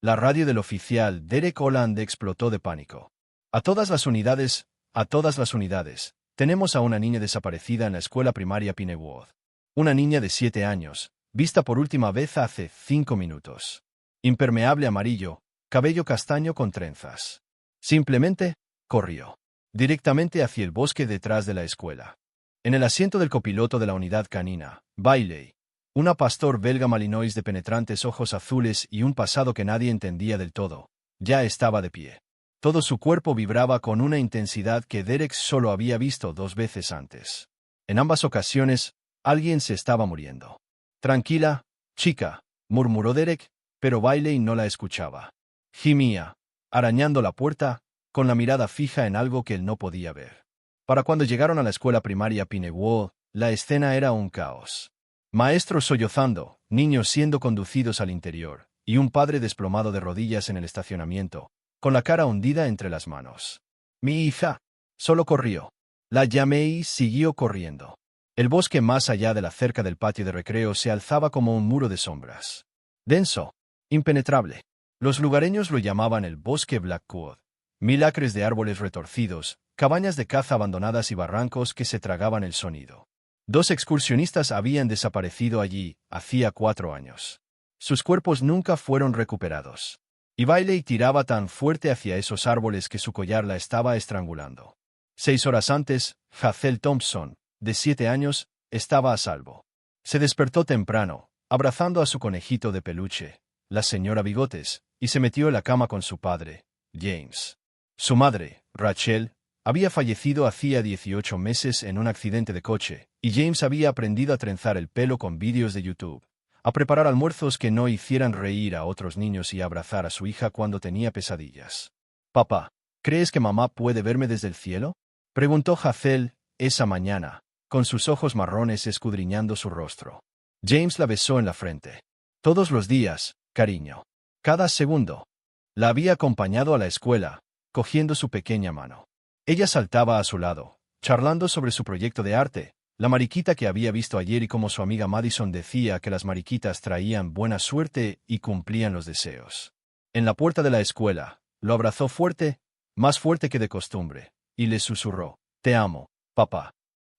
La radio del oficial Derek Holland explotó de pánico. A todas las unidades, a todas las unidades. Tenemos a una niña desaparecida en la escuela primaria Pinewood. Una niña de 7 años, vista por última vez hace 5 minutos. Impermeable amarillo, cabello castaño con trenzas. Simplemente, corrió. Directamente hacia el bosque detrás de la escuela. En el asiento del copiloto de la unidad canina, Bailey, una pastor belga malinois de penetrantes ojos azules y un pasado que nadie entendía del todo, ya estaba de pie. Todo su cuerpo vibraba con una intensidad que Derek solo había visto 2 veces antes. En ambas ocasiones, alguien se estaba muriendo. Tranquila, chica, murmuró Derek, pero Bailey no la escuchaba. Gemía, arañando la puerta, con la mirada fija en algo que él no podía ver. Para cuando llegaron a la escuela primaria Pinewood, la escena era un caos. Maestros sollozando, niños siendo conducidos al interior, y un padre desplomado de rodillas en el estacionamiento, con la cara hundida entre las manos. Mi hija. Solo corrió. La llamé y siguió corriendo. El bosque más allá de la cerca del patio de recreo se alzaba como un muro de sombras. Denso. Impenetrable. Los lugareños lo llamaban el bosque Blackwood. 1000 acres de árboles retorcidos, cabañas de caza abandonadas y barrancos que se tragaban el sonido. 2 excursionistas habían desaparecido allí, hacía 4 años. Sus cuerpos nunca fueron recuperados. Y Bailey tiraba tan fuerte hacia esos árboles que su collar la estaba estrangulando. 6 horas antes, Hazel Thompson, de 7 años, estaba a salvo. Se despertó temprano, abrazando a su conejito de peluche, la señora Bigotes, y se metió en la cama con su padre, James. Su madre, Rachel, había fallecido hacía 18 meses en un accidente de coche, y James había aprendido a trenzar el pelo con vídeos de YouTube, a preparar almuerzos que no hicieran reír a otros niños y a abrazar a su hija cuando tenía pesadillas. «Papá, ¿crees que mamá puede verme desde el cielo?», preguntó Hazel esa mañana, con sus ojos marrones escudriñando su rostro. James la besó en la frente. Todos los días, cariño. Cada segundo. La había acompañado a la escuela, cogiendo su pequeña mano. Ella saltaba a su lado, charlando sobre su proyecto de arte, la mariquita que había visto ayer y como su amiga Madison decía que las mariquitas traían buena suerte y cumplían los deseos. En la puerta de la escuela, lo abrazó fuerte, más fuerte que de costumbre, y le susurró, «Te amo, papá».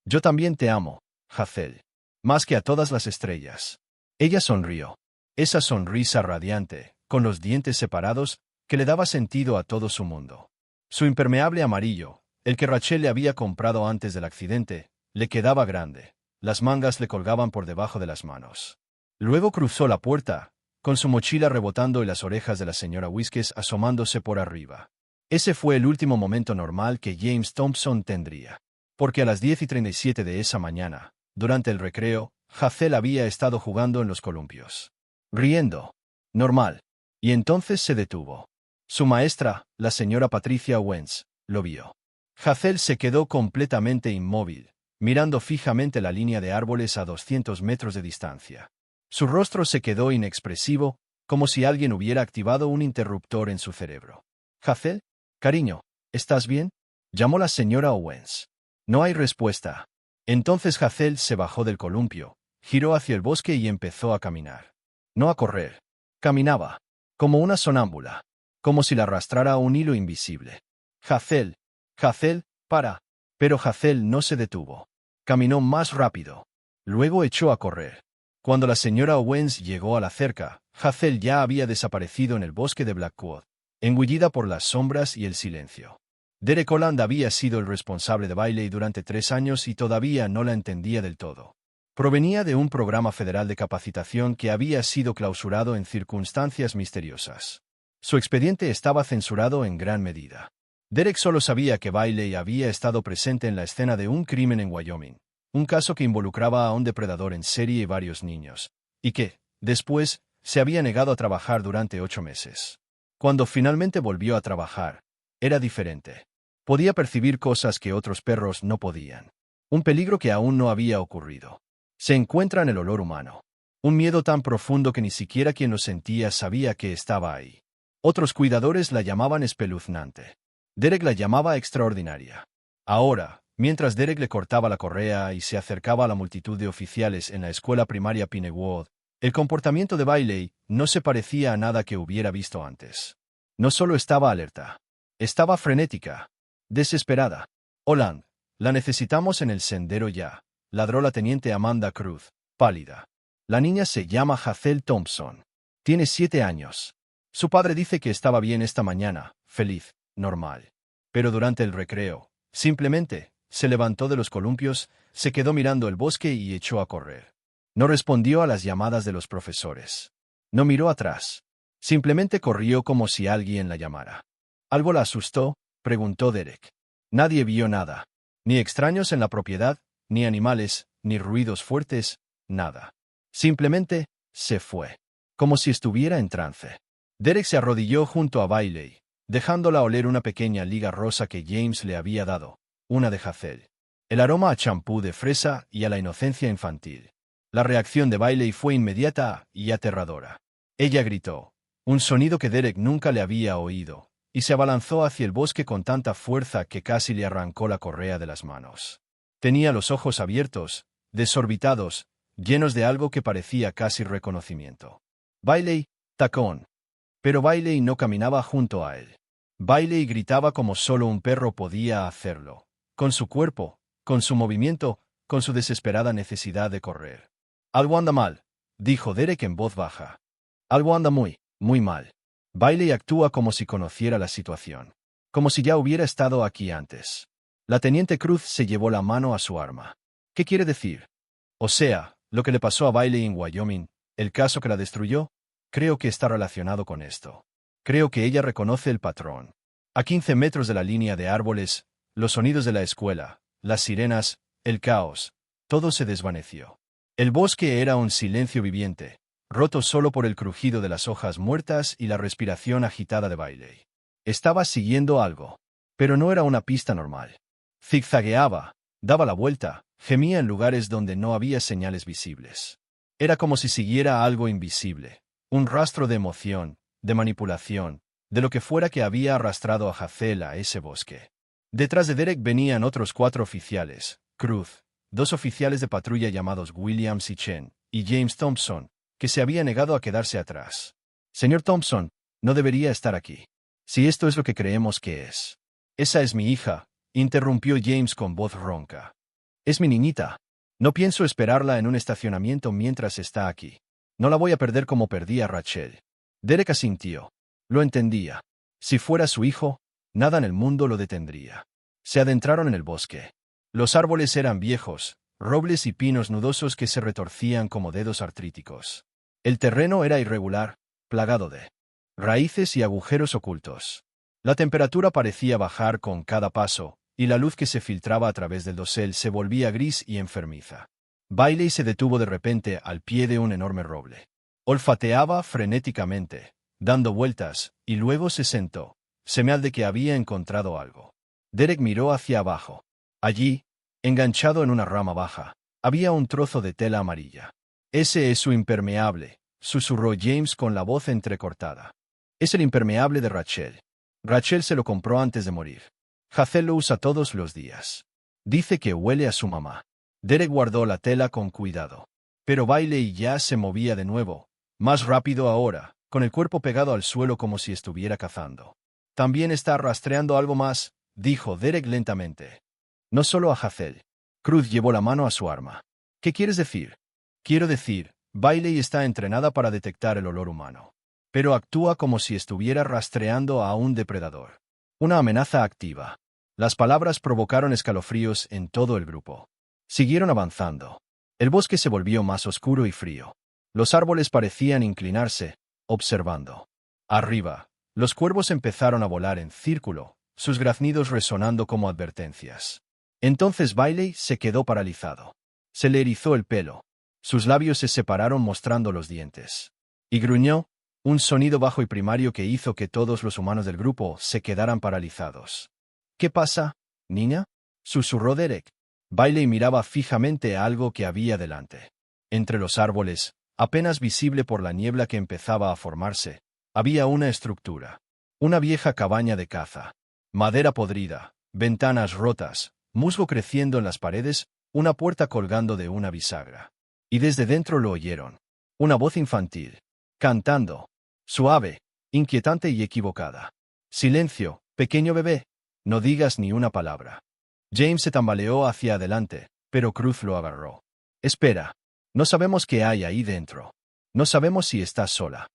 «Yo también te amo, Hazel. Más que a todas las estrellas». Ella sonrió. Esa sonrisa radiante, con los dientes separados, que le daba sentido a todo su mundo. Su impermeable amarillo, el que Rachel le había comprado antes del accidente, le quedaba grande. Las mangas le colgaban por debajo de las manos. Luego cruzó la puerta, con su mochila rebotando y las orejas de la señora Whiskers asomándose por arriba. Ese fue el último momento normal que James Thompson tendría. Porque a las 10:37 de esa mañana, durante el recreo, Hazel había estado jugando en los columpios. Riendo. Normal. Y entonces se detuvo. Su maestra, la señora Patricia Wentz, lo vio. Hazel se quedó completamente inmóvil, mirando fijamente la línea de árboles a 200 metros de distancia. Su rostro se quedó inexpresivo, como si alguien hubiera activado un interruptor en su cerebro. «Hazel, cariño, ¿estás bien?», llamó la señora Owens. No hay respuesta. Entonces Hazel se bajó del columpio, giró hacia el bosque y empezó a caminar. No a correr. Caminaba. Como una sonámbula. Como si la arrastrara un hilo invisible. «Hazel, Hazel, para». Pero Hazel no se detuvo. Caminó más rápido. Luego echó a correr. Cuando la señora Owens llegó a la cerca, Hazel ya había desaparecido en el bosque de Blackwood, engullida por las sombras y el silencio. Derek Holland había sido el responsable de Bailey durante 3 años y todavía no la entendía del todo. Provenía de un programa federal de capacitación que había sido clausurado en circunstancias misteriosas. Su expediente estaba censurado en gran medida. Derek solo sabía que Bailey había estado presente en la escena de un crimen en Wyoming, un caso que involucraba a un depredador en serie y varios niños, y que, después, se había negado a trabajar durante 8 meses. Cuando finalmente volvió a trabajar, era diferente. Podía percibir cosas que otros perros no podían. Un peligro que aún no había ocurrido. Se encuentra en el olor humano. Un miedo tan profundo que ni siquiera quien lo sentía sabía que estaba ahí. Otros cuidadores la llamaban espeluznante. Derek la llamaba extraordinaria. Ahora, mientras Derek le cortaba la correa y se acercaba a la multitud de oficiales en la escuela primaria Pinewood, El comportamiento de Bailey no se parecía a nada que hubiera visto antes. No solo estaba alerta, estaba frenética, desesperada. Holland, la necesitamos en el sendero ya, ladró la teniente Amanda Cruz, pálida. La niña se llama Hazel Thompson. Tiene 7 años. Su padre dice que estaba bien esta mañana, feliz, normal. Pero durante el recreo, simplemente, se levantó de los columpios, se quedó mirando el bosque y echó a correr. No respondió a las llamadas de los profesores. No miró atrás. Simplemente corrió como si alguien la llamara. ¿Algo la asustó?, preguntó Derek. Nadie vio nada. Ni extraños en la propiedad, ni animales, ni ruidos fuertes, nada. Simplemente, se fue. Como si estuviera en trance. Derek se arrodilló junto a Bailey, dejándola oler una pequeña liga rosa que James le había dado, una de Hazel. El aroma a champú de fresa y a la inocencia infantil. La reacción de Bailey fue inmediata y aterradora. Ella gritó, un sonido que Derek nunca le había oído, y se abalanzó hacia el bosque con tanta fuerza que casi le arrancó la correa de las manos. Tenía los ojos abiertos, desorbitados, llenos de algo que parecía casi reconocimiento. Bailey, tacón. Pero Bailey no caminaba junto a él. Bailey gritaba como solo un perro podía hacerlo, con su cuerpo, con su movimiento, con su desesperada necesidad de correr. Algo anda mal, dijo Derek en voz baja. Algo anda muy, muy mal. Bailey actúa como si conociera la situación. Como si ya hubiera estado aquí antes. La teniente Cruz se llevó la mano a su arma. ¿Qué quiere decir? O sea, lo que le pasó a Bailey en Wyoming, el caso que la destruyó, creo que está relacionado con esto. Creo que ella reconoce el patrón. A 15 metros de la línea de árboles, los sonidos de la escuela, las sirenas, el caos, todo se desvaneció. El bosque era un silencio viviente, roto solo por el crujido de las hojas muertas y la respiración agitada de Bailey. Estaba siguiendo algo, pero no era una pista normal. Zigzagueaba, daba la vuelta, gemía en lugares donde no había señales visibles. Era como si siguiera algo invisible, un rastro de emoción, de manipulación, de lo que fuera que había arrastrado a Hazel a ese bosque. Detrás de Derek venían otros 4 oficiales, Cruz, 2 oficiales de patrulla llamados Williams y Chen, y James Thompson, que se había negado a quedarse atrás. Señor Thompson, no debería estar aquí. Si esto es lo que creemos que es. Esa es mi hija, interrumpió James con voz ronca. Es mi niñita. No pienso esperarla en un estacionamiento mientras está aquí. No la voy a perder como perdí a Rachel. Derek asintió. Lo entendía. Si fuera su hijo, nada en el mundo lo detendría. Se adentraron en el bosque. Los árboles eran viejos, robles y pinos nudosos que se retorcían como dedos artríticos. El terreno era irregular, plagado de raíces y agujeros ocultos. La temperatura parecía bajar con cada paso, y la luz que se filtraba a través del dosel se volvía gris y enfermiza. Bailey se detuvo de repente al pie de un enorme roble. Olfateaba frenéticamente, dando vueltas, y luego se sentó, señal de que había encontrado algo. Derek miró hacia abajo. Allí, enganchado en una rama baja, había un trozo de tela amarilla. Ese es su impermeable, susurró James con la voz entrecortada. Es el impermeable de Rachel. Rachel se lo compró antes de morir. Hazel lo usa todos los días. Dice que huele a su mamá. Derek guardó la tela con cuidado. Pero Bailey ya se movía de nuevo, más rápido ahora, con el cuerpo pegado al suelo como si estuviera cazando. También está rastreando algo más, dijo Derek lentamente. No solo a Hazel. Cruz llevó la mano a su arma. ¿Qué quieres decir? Quiero decir, Bailey está entrenada para detectar el olor humano. Pero actúa como si estuviera rastreando a un depredador. Una amenaza activa. Las palabras provocaron escalofríos en todo el grupo. Siguieron avanzando. El bosque se volvió más oscuro y frío. Los árboles parecían inclinarse, observando. Arriba, los cuervos empezaron a volar en círculo, sus graznidos resonando como advertencias. Entonces Bailey se quedó paralizado. Se le erizó el pelo. Sus labios se separaron mostrando los dientes. Y gruñó, un sonido bajo y primario que hizo que todos los humanos del grupo se quedaran paralizados. ¿Qué pasa, niña? Susurró Derek. Bailey miraba fijamente a algo que había delante. Entre los árboles, apenas visible por la niebla que empezaba a formarse, había una estructura. Una vieja cabaña de caza. Madera podrida, ventanas rotas, musgo creciendo en las paredes, una puerta colgando de una bisagra. Y desde dentro lo oyeron. Una voz infantil. Cantando. Suave, inquietante y equivocada. Silencio, pequeño bebé. No digas ni una palabra. James se tambaleó hacia adelante, pero Cruz lo agarró. Espera. No sabemos qué hay ahí dentro. No sabemos si estás sola.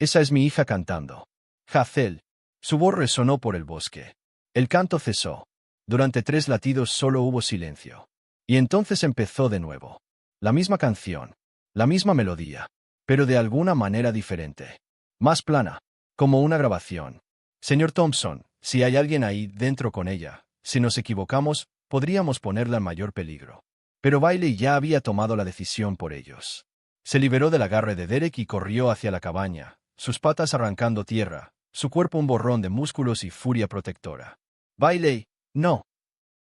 Esa es mi hija cantando. Hazel. Su voz resonó por el bosque. El canto cesó. Durante 3 latidos solo hubo silencio. Y entonces empezó de nuevo. La misma canción. La misma melodía. Pero de alguna manera diferente. Más plana. Como una grabación. Señor Thompson, si hay alguien ahí dentro con ella, si nos equivocamos, podríamos ponerla en mayor peligro. Pero Bailey ya había tomado la decisión por ellos. Se liberó del agarre de Derek y corrió hacia la cabaña, sus patas arrancando tierra, su cuerpo un borrón de músculos y furia protectora. Bailey, no.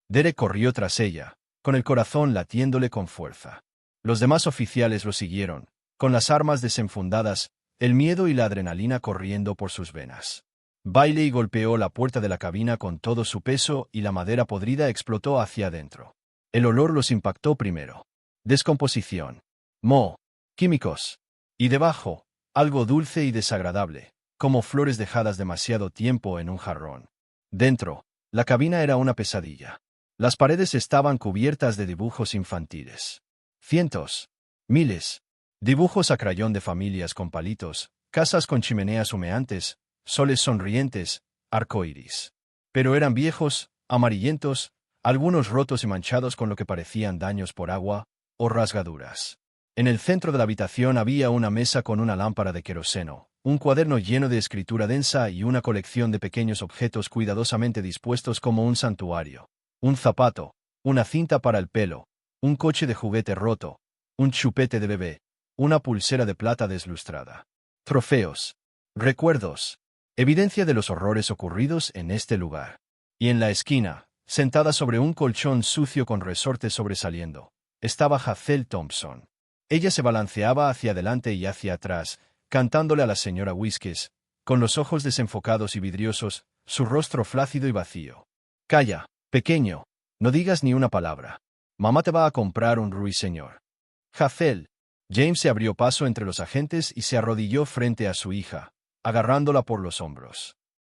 Derek corrió tras ella, con el corazón latiéndole con fuerza. Los demás oficiales lo siguieron, con las armas desenfundadas, el miedo y la adrenalina corriendo por sus venas. Bailey golpeó la puerta de la cabina con todo su peso y la madera podrida explotó hacia adentro. El olor los impactó primero. Descomposición. Moho. Químicos. Y debajo, algo dulce y desagradable, como flores dejadas demasiado tiempo en un jarrón. Dentro, la cabina era una pesadilla. Las paredes estaban cubiertas de dibujos infantiles. Cientos. Miles. Dibujos a crayón de familias con palitos, casas con chimeneas humeantes, soles sonrientes, arcoíris. Pero eran viejos, amarillentos, algunos rotos y manchados con lo que parecían daños por agua o rasgaduras. En el centro de la habitación había una mesa con una lámpara de queroseno, un cuaderno lleno de escritura densa y una colección de pequeños objetos cuidadosamente dispuestos como un santuario. Un zapato, una cinta para el pelo, un coche de juguete roto, un chupete de bebé, una pulsera de plata deslustrada. Trofeos. Recuerdos. Evidencia de los horrores ocurridos en este lugar. Y en la esquina, sentada sobre un colchón sucio con resortes sobresaliendo, estaba Hazel Thompson. Ella se balanceaba hacia adelante y hacia atrás, cantándole a la señora Whiskys, con los ojos desenfocados y vidriosos, su rostro flácido y vacío. Calla, pequeño, no digas ni una palabra. Mamá te va a comprar un ruiseñor. Hazel. James se abrió paso entre los agentes y se arrodilló frente a su hija, agarrándola por los hombros.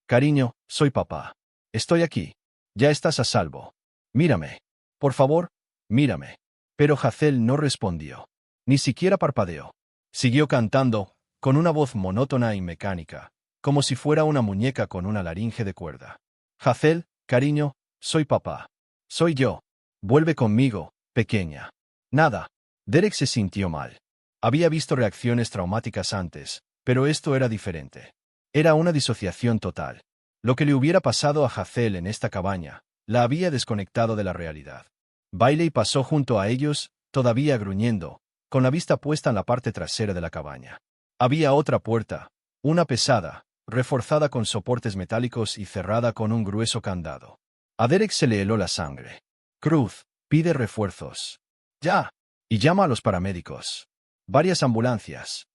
Cariño, soy papá. Estoy aquí. Ya estás a salvo. Mírame. Por favor, mírame. Pero Hazel no respondió. Ni siquiera parpadeó. Siguió cantando, con una voz monótona y mecánica, como si fuera una muñeca con una laringe de cuerda. Hazel, cariño, soy papá. Soy yo. Vuelve conmigo, pequeña. Nada. Derek se sintió mal. Había visto reacciones traumáticas antes, pero esto era diferente. Era una disociación total. Lo que le hubiera pasado a Hazel en esta cabaña, la había desconectado de la realidad. Bailey pasó junto a ellos, todavía gruñendo, con la vista puesta en la parte trasera de la cabaña. Había otra puerta, una pesada, reforzada con soportes metálicos y cerrada con un grueso candado. A Derek se le heló la sangre. Cruz, pide refuerzos. Ya. Y llama a los paramédicos. Varias ambulancias.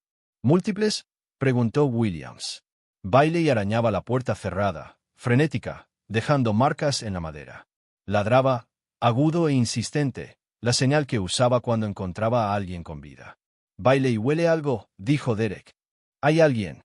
¿Múltiples? Preguntó Williams. Bailey arañaba la puerta cerrada, frenética, dejando marcas en la madera. Ladraba, agudo e insistente, la señal que usaba cuando encontraba a alguien con vida. Bailey, huele algo, dijo Derek. Hay alguien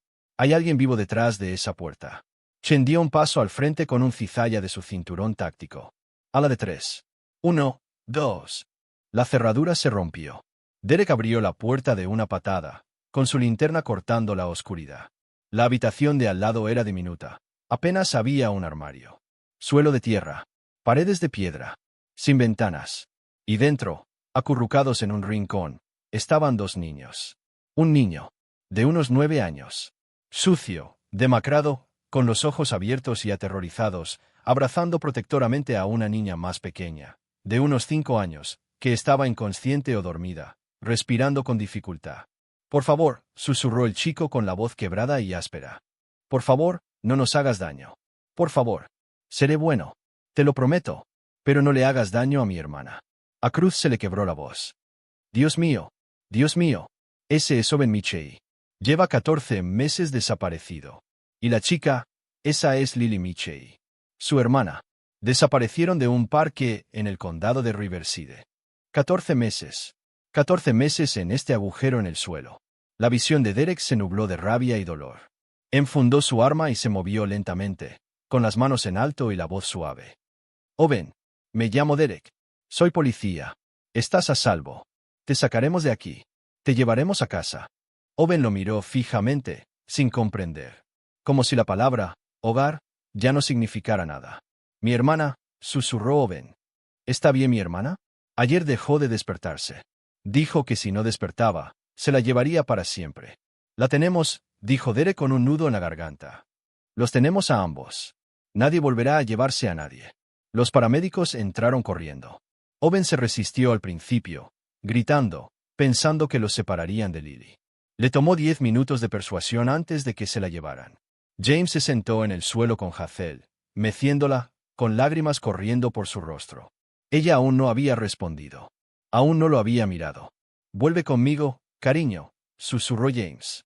vivo detrás de esa puerta. Chen dio un paso al frente con un cizalla de su cinturón táctico. A la de 3. 1, 2. La cerradura se rompió. Derek abrió la puerta de una patada, con su linterna cortando la oscuridad. La habitación de al lado era diminuta. Apenas había un armario. Suelo de tierra. Paredes de piedra. Sin ventanas. Y dentro, acurrucados en un rincón, estaban 2 niños. Un niño, de unos 9 años. Sucio, demacrado, con los ojos abiertos y aterrorizados, abrazando protectoramente a una niña más pequeña, de unos 5 años, que estaba inconsciente o dormida, respirando con dificultad. Por favor, susurró el chico con la voz quebrada y áspera. Por favor, no nos hagas daño. Por favor. Seré bueno. Te lo prometo. Pero no le hagas daño a mi hermana. A Cruz se le quebró la voz. Dios mío. Dios mío. Ese es Owen Michei. Lleva 14 meses desaparecido. Y la chica, esa es Lily Michei. Su hermana. Desaparecieron de un parque en el condado de Riverside. 14 meses. 14 meses en este agujero en el suelo. La visión de Derek se nubló de rabia y dolor. Enfundó su arma y se movió lentamente, con las manos en alto y la voz suave. Owen, me llamo Derek. Soy policía. Estás a salvo. Te sacaremos de aquí. Te llevaremos a casa. Owen lo miró fijamente, sin comprender. Como si la palabra, hogar, ya no significara nada. Mi hermana, susurró Owen. ¿Está bien mi hermana? Ayer dejó de despertarse. Dijo que si no despertaba, se la llevaría para siempre. La tenemos, dijo Derek con un nudo en la garganta. Los tenemos a ambos. Nadie volverá a llevarse a nadie. Los paramédicos entraron corriendo. Owen se resistió al principio, gritando, pensando que los separarían de Lily. Le tomó 10 minutos de persuasión antes de que se la llevaran. James se sentó en el suelo con Hazel, meciéndola, con lágrimas corriendo por su rostro. Ella aún no había respondido. Aún no lo había mirado. «Vuelve conmigo, cariño», susurró James.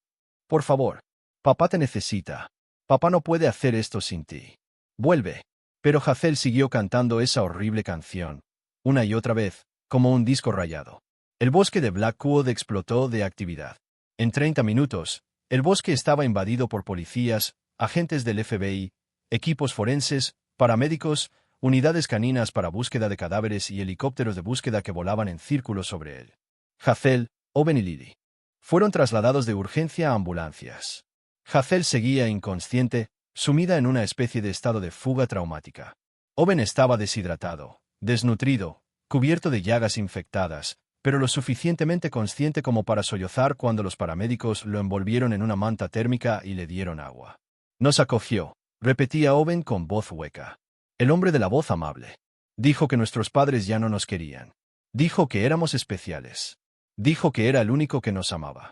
«Por favor. Papá te necesita. Papá no puede hacer esto sin ti. Vuelve». Pero Hazel siguió cantando esa horrible canción, una y otra vez, como un disco rayado. El bosque de Blackwood explotó de actividad. En 30 minutos, el bosque estaba invadido por policías, agentes del FBI, equipos forenses, paramédicos, unidades caninas para búsqueda de cadáveres y helicópteros de búsqueda que volaban en círculos sobre él. Hazel, Owen y Lily fueron trasladados de urgencia a ambulancias. Hazel seguía inconsciente, sumida en una especie de estado de fuga traumática. Owen estaba deshidratado, desnutrido, cubierto de llagas infectadas, pero lo suficientemente consciente como para sollozar cuando los paramédicos lo envolvieron en una manta térmica y le dieron agua. «Nos acogió», repetía Owen con voz hueca. El hombre de la voz amable. Dijo que nuestros padres ya no nos querían. Dijo que éramos especiales. Dijo que era el único que nos amaba.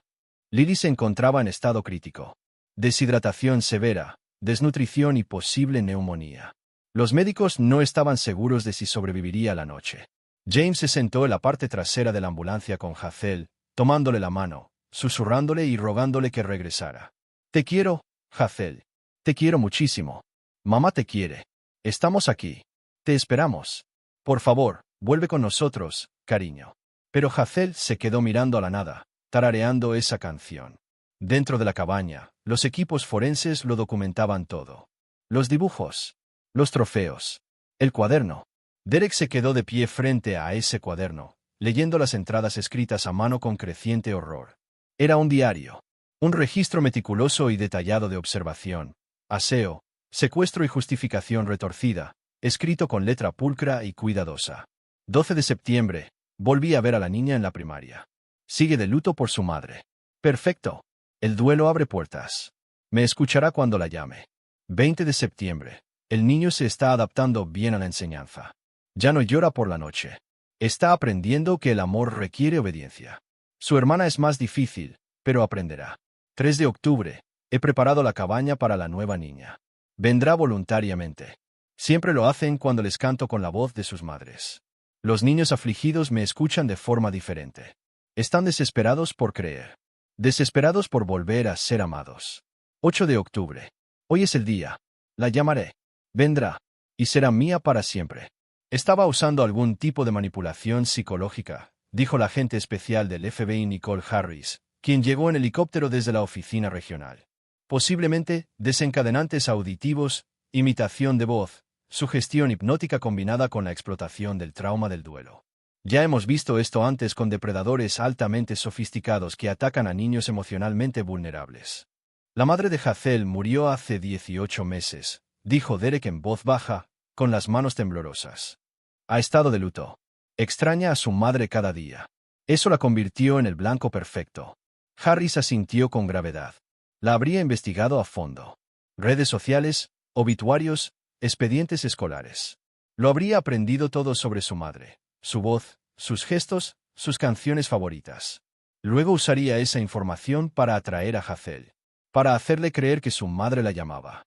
Lily se encontraba en estado crítico. Deshidratación severa, desnutrición y posible neumonía. Los médicos no estaban seguros de si sobreviviría la noche. James se sentó en la parte trasera de la ambulancia con Hazel, tomándole la mano, susurrándole y rogándole que regresara. «Te quiero, Hazel. Te quiero muchísimo. Mamá te quiere. Estamos aquí. Te esperamos. Por favor, vuelve con nosotros, cariño». Pero Hazel se quedó mirando a la nada, tarareando esa canción. Dentro de la cabaña, los equipos forenses lo documentaban todo. Los dibujos. Los trofeos. El cuaderno. Derek se quedó de pie frente a ese cuaderno, leyendo las entradas escritas a mano con creciente horror. Era un diario. Un registro meticuloso y detallado de observación, aseo, secuestro y justificación retorcida, escrito con letra pulcra y cuidadosa. 12 de septiembre. Volví a ver a la niña en la primaria. Sigue de luto por su madre. Perfecto. El duelo abre puertas. Me escuchará cuando la llame. 20 de septiembre. El niño se está adaptando bien a la enseñanza. Ya no llora por la noche. Está aprendiendo que el amor requiere obediencia. Su hermana es más difícil, pero aprenderá. 3 de octubre. He preparado la cabaña para la nueva niña. Vendrá voluntariamente. Siempre lo hacen cuando les canto con la voz de sus madres. Los niños afligidos me escuchan de forma diferente. Están desesperados por creer. Desesperados por volver a ser amados. 8 de octubre. Hoy es el día. La llamaré. Vendrá. Y será mía para siempre. Estaba usando algún tipo de manipulación psicológica, dijo la agente especial del FBI Nicole Harris, quien llegó en helicóptero desde la oficina regional. Posiblemente, desencadenantes auditivos, imitación de voz, sugestión hipnótica combinada con la explotación del trauma del duelo. Ya hemos visto esto antes con depredadores altamente sofisticados que atacan a niños emocionalmente vulnerables. La madre de Hazel murió hace 18 meses, dijo Derek en voz baja, con las manos temblorosas. Ha estado de luto. Extraña a su madre cada día. Eso la convirtió en el blanco perfecto. Harris asintió con gravedad. La habría investigado a fondo. Redes sociales, obituarios, expedientes escolares. Lo habría aprendido todo sobre su madre, su voz, sus gestos, sus canciones favoritas. Luego usaría esa información para atraer a Hazel, para hacerle creer que su madre la llamaba.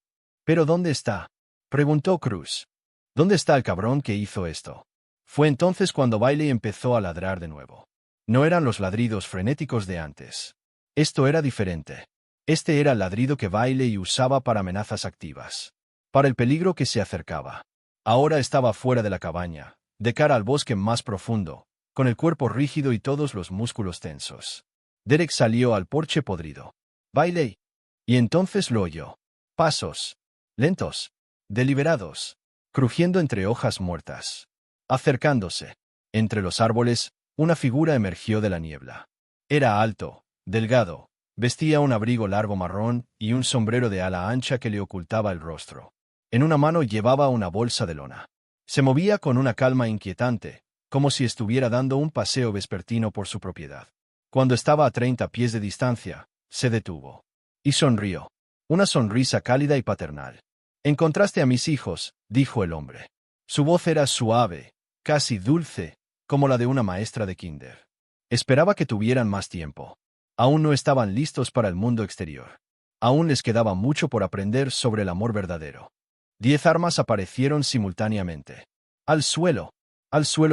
¿Pero dónde está?, preguntó Cruz. ¿Dónde está el cabrón que hizo esto? Fue entonces cuando Bailey empezó a ladrar de nuevo. No eran los ladridos frenéticos de antes. Esto era diferente. Este era el ladrido que Bailey usaba para amenazas activas. Para el peligro que se acercaba. Ahora estaba fuera de la cabaña, de cara al bosque más profundo, con el cuerpo rígido y todos los músculos tensos. Derek salió al porche podrido. Bailey. Y entonces lo oyó. Pasos. Lentos. Deliberados. Crujiendo entre hojas muertas. Acercándose. Entre los árboles, una figura emergió de la niebla. Era alto, delgado, vestía un abrigo largo marrón y un sombrero de ala ancha que le ocultaba el rostro. En una mano llevaba una bolsa de lona. Se movía con una calma inquietante, como si estuviera dando un paseo vespertino por su propiedad. Cuando estaba a 30 pies de distancia, se detuvo. Y sonrió. Una sonrisa cálida y paternal. «Encontraste a mis hijos», dijo el hombre. Su voz era suave, casi dulce, como la de una maestra de kinder. Esperaba que tuvieran más tiempo. Aún no estaban listos para el mundo exterior. Aún les quedaba mucho por aprender sobre el amor verdadero. 10 armas aparecieron simultáneamente. Al suelo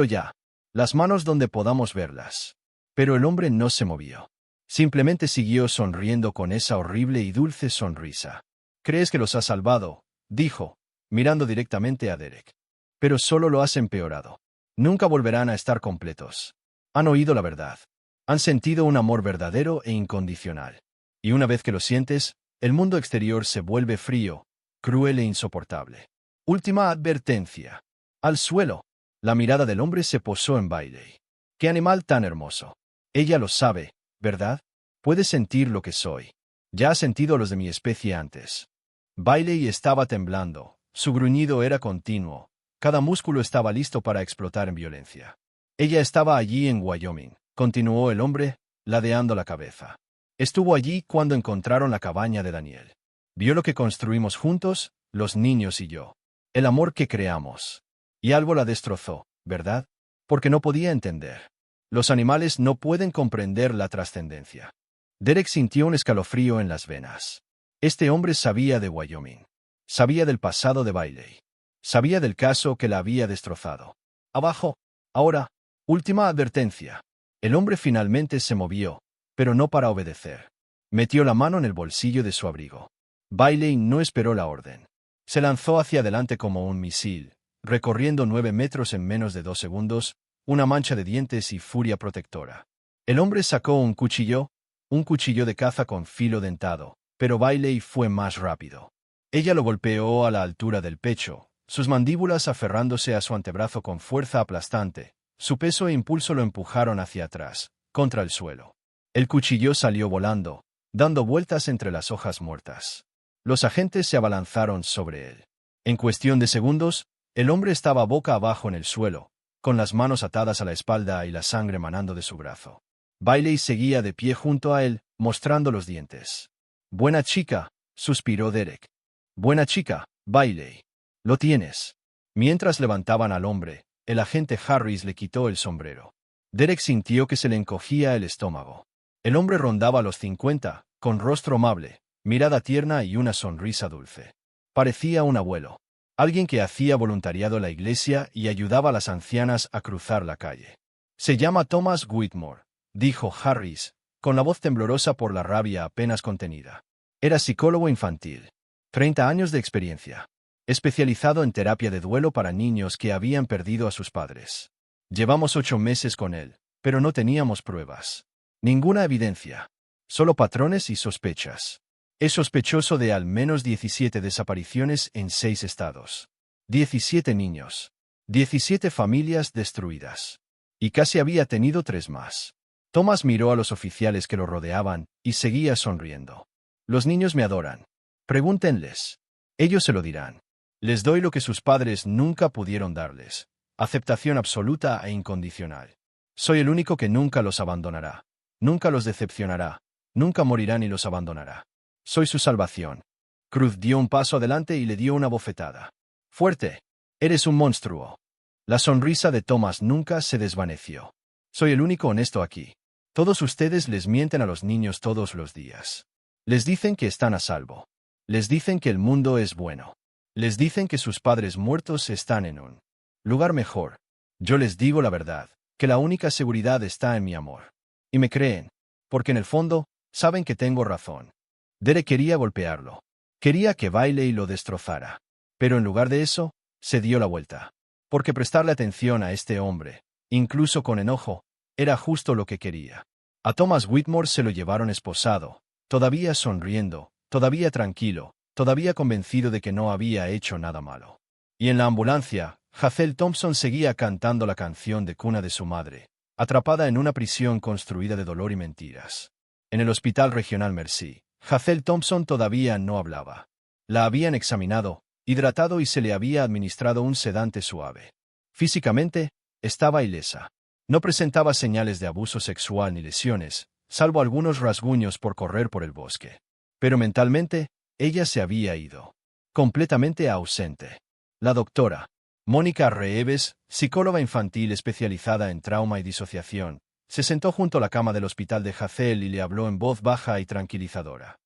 ya. Las manos donde podamos verlas. Pero el hombre no se movió. Simplemente siguió sonriendo con esa horrible y dulce sonrisa. «¿Crees que los has salvado?», dijo, mirando directamente a Derek. «Pero solo lo has empeorado. Nunca volverán a estar completos. Han oído la verdad. Han sentido un amor verdadero e incondicional. Y una vez que lo sientes, el mundo exterior se vuelve frío, cruel e insoportable. Última advertencia. Al suelo». La mirada del hombre se posó en Bailey. «¡Qué animal tan hermoso! Ella lo sabe, ¿verdad? Puede sentir lo que soy. Ya ha sentido los de mi especie antes». Bailey estaba temblando. Su gruñido era continuo. Cada músculo estaba listo para explotar en violencia. «Ella estaba allí en Wyoming», continuó el hombre, ladeando la cabeza. «Estuvo allí cuando encontraron la cabaña de Daniel. Vio lo que construimos juntos, los niños y yo. El amor que creamos. Y algo la destrozó, ¿verdad? Porque no podía entender. Los animales no pueden comprender la trascendencia». Derek sintió un escalofrío en las venas. Este hombre sabía de Wyoming. Sabía del pasado de Bailey. Sabía del caso que la había destrozado. «Abajo. Ahora. Última advertencia». El hombre finalmente se movió, pero no para obedecer. Metió la mano en el bolsillo de su abrigo. Bailey no esperó la orden. Se lanzó hacia adelante como un misil, recorriendo 9 metros en menos de 2 segundos, una mancha de dientes y furia protectora. El hombre sacó un cuchillo de caza con filo dentado, pero Bailey fue más rápido. Ella lo golpeó a la altura del pecho, sus mandíbulas aferrándose a su antebrazo con fuerza aplastante. Su peso e impulso lo empujaron hacia atrás, contra el suelo. El cuchillo salió volando, dando vueltas entre las hojas muertas. Los agentes se abalanzaron sobre él. En cuestión de segundos, el hombre estaba boca abajo en el suelo, con las manos atadas a la espalda y la sangre manando de su brazo. Bailey seguía de pie junto a él, mostrando los dientes. «Buena chica», suspiró Derek. «Buena chica, Bailey. Lo tienes». Mientras levantaban al hombre, el agente Harris le quitó el sombrero. Derek sintió que se le encogía el estómago. El hombre rondaba los 50, con rostro amable, mirada tierna y una sonrisa dulce. Parecía un abuelo. Alguien que hacía voluntariado en la iglesia y ayudaba a las ancianas a cruzar la calle. «Se llama Thomas Whitmore», dijo Harris, con la voz temblorosa por la rabia apenas contenida. Era psicólogo infantil. 30 años de experiencia. Especializado en terapia de duelo para niños que habían perdido a sus padres. Llevamos 8 meses con él, pero no teníamos pruebas. Ninguna evidencia. Solo patrones y sospechas. Es sospechoso de al menos 17 desapariciones en 6 estados. 17 niños. 17 familias destruidas. Y casi había tenido 3 más. Thomas miró a los oficiales que lo rodeaban y seguía sonriendo. «Los niños me adoran. Pregúntenles. Ellos se lo dirán. Les doy lo que sus padres nunca pudieron darles. Aceptación absoluta e incondicional. Soy el único que nunca los abandonará. Nunca los decepcionará. Nunca morirá ni los abandonará. Soy su salvación». Cruz dio un paso adelante y le dio una bofetada. «Fuerte. Eres un monstruo». La sonrisa de Thomas nunca se desvaneció. «Soy el único honesto aquí. Todos ustedes les mienten a los niños todos los días. Les dicen que están a salvo. Les dicen que el mundo es bueno. Les dicen que sus padres muertos están en un lugar mejor. Yo les digo la verdad, que la única seguridad está en mi amor. Y me creen, porque en el fondo, saben que tengo razón». Derek quería golpearlo. Quería que Bailey lo destrozara. Pero en lugar de eso, se dio la vuelta. Porque prestarle atención a este hombre, incluso con enojo, era justo lo que quería. A Thomas Whitmore se lo llevaron esposado, todavía sonriendo, todavía tranquilo, todavía convencido de que no había hecho nada malo. Y en la ambulancia, Hazel Thompson seguía cantando la canción de cuna de su madre, atrapada en una prisión construida de dolor y mentiras. En el Hospital Regional Mercy, Hazel Thompson todavía no hablaba. La habían examinado, hidratado y se le había administrado un sedante suave. Físicamente, estaba ilesa. No presentaba señales de abuso sexual ni lesiones, salvo algunos rasguños por correr por el bosque. Pero mentalmente, ella se había ido. Completamente ausente. La doctora, Mónica Reeves, psicóloga infantil especializada en trauma y disociación, se sentó junto a la cama del hospital de Hazel y le habló en voz baja y tranquilizadora.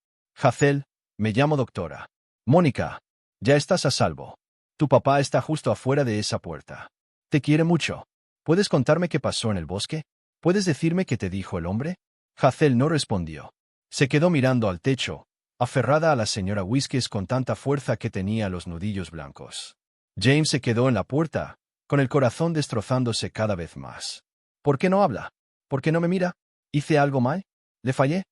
Hazel, me llamo doctora. Mónica, ya estás a salvo. Tu papá está justo afuera de esa puerta. Te quiere mucho. ¿Puedes contarme qué pasó en el bosque? ¿Puedes decirme qué te dijo el hombre? Hazel no respondió. Se quedó mirando al techo, aferrada a la señora Whiskers con tanta fuerza que tenía los nudillos blancos. James se quedó en la puerta, con el corazón destrozándose cada vez más. ¿Por qué no habla? ¿Por qué no me mira? ¿Hice algo mal? ¿Le fallé?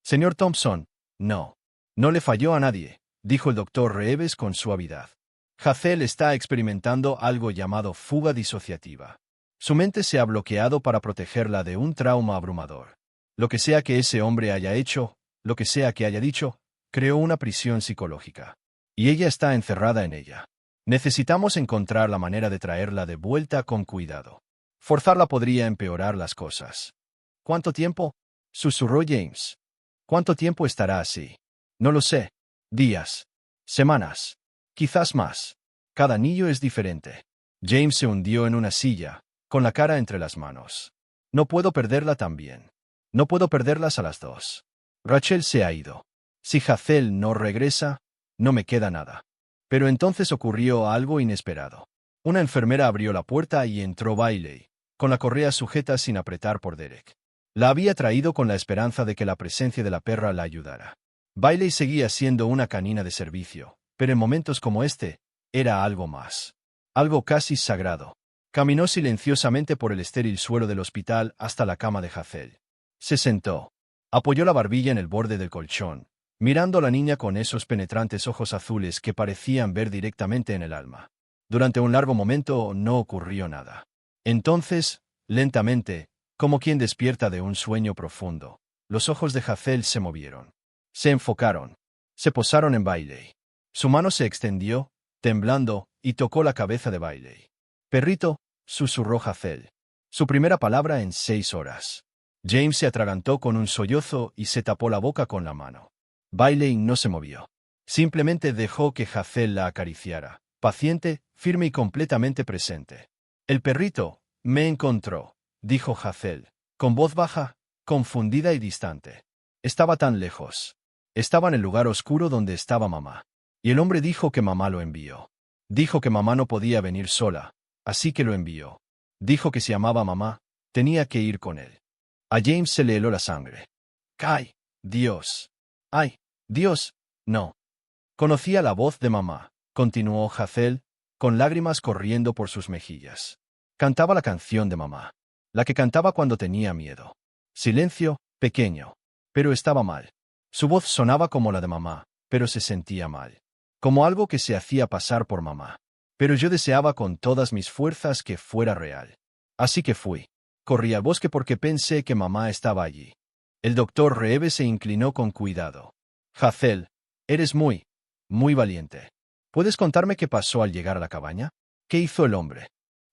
Señor Thompson, no. No le falló a nadie, dijo el doctor Reeves con suavidad. Hazel está experimentando algo llamado fuga disociativa. Su mente se ha bloqueado para protegerla de un trauma abrumador. Lo que sea que ese hombre haya hecho, lo que sea que haya dicho, creó una prisión psicológica. Y ella está encerrada en ella. Necesitamos encontrar la manera de traerla de vuelta con cuidado. Forzarla podría empeorar las cosas. ¿Cuánto tiempo? Susurró James. ¿Cuánto tiempo estará así? No lo sé. Días. Semanas. Quizás más. Cada niño es diferente. James se hundió en una silla, con la cara entre las manos. No puedo perderla también. No puedo perderlas a las dos. Rachel se ha ido. Si Hazel no regresa, no me queda nada. Pero entonces ocurrió algo inesperado. Una enfermera abrió la puerta y entró Bailey, con la correa sujeta sin apretar por Derek. La había traído con la esperanza de que la presencia de la perra la ayudara. Bailey seguía siendo una canina de servicio, pero en momentos como este, era algo más. Algo casi sagrado. Caminó silenciosamente por el estéril suelo del hospital hasta la cama de Hazel. Se sentó. Apoyó la barbilla en el borde del colchón, mirando a la niña con esos penetrantes ojos azules que parecían ver directamente en el alma. Durante un largo momento no ocurrió nada. Entonces, lentamente, como quien despierta de un sueño profundo, los ojos de Hazel se movieron. Se enfocaron. Se posaron en Bailey. Su mano se extendió, temblando, y tocó la cabeza de Bailey. «Perrito», susurró Hazel. Su primera palabra en 6 horas. James se atragantó con un sollozo y se tapó la boca con la mano. Bailey no se movió. Simplemente dejó que Hazel la acariciara, paciente, firme y completamente presente. «El perrito me encontró», dijo Hazel, con voz baja, confundida y distante. Estaba tan lejos. Estaba en el lugar oscuro donde estaba mamá. Y el hombre dijo que mamá lo envió. Dijo que mamá no podía venir sola, así que lo envió. Dijo que si amaba a mamá, tenía que ir con él. A James se le heló la sangre. ¡Ay, Dios! ¡Ay, Dios! No. Conocía la voz de mamá, continuó Hazel, con lágrimas corriendo por sus mejillas. Cantaba la canción de mamá. La que cantaba cuando tenía miedo. Silencio, pequeño. Pero estaba mal. Su voz sonaba como la de mamá, pero se sentía mal. Como algo que se hacía pasar por mamá. Pero yo deseaba con todas mis fuerzas que fuera real. Así que fui. Corrí al bosque porque pensé que mamá estaba allí. El doctor Reeves se inclinó con cuidado. Hazel, eres muy valiente. ¿Puedes contarme qué pasó al llegar a la cabaña? ¿Qué hizo el hombre?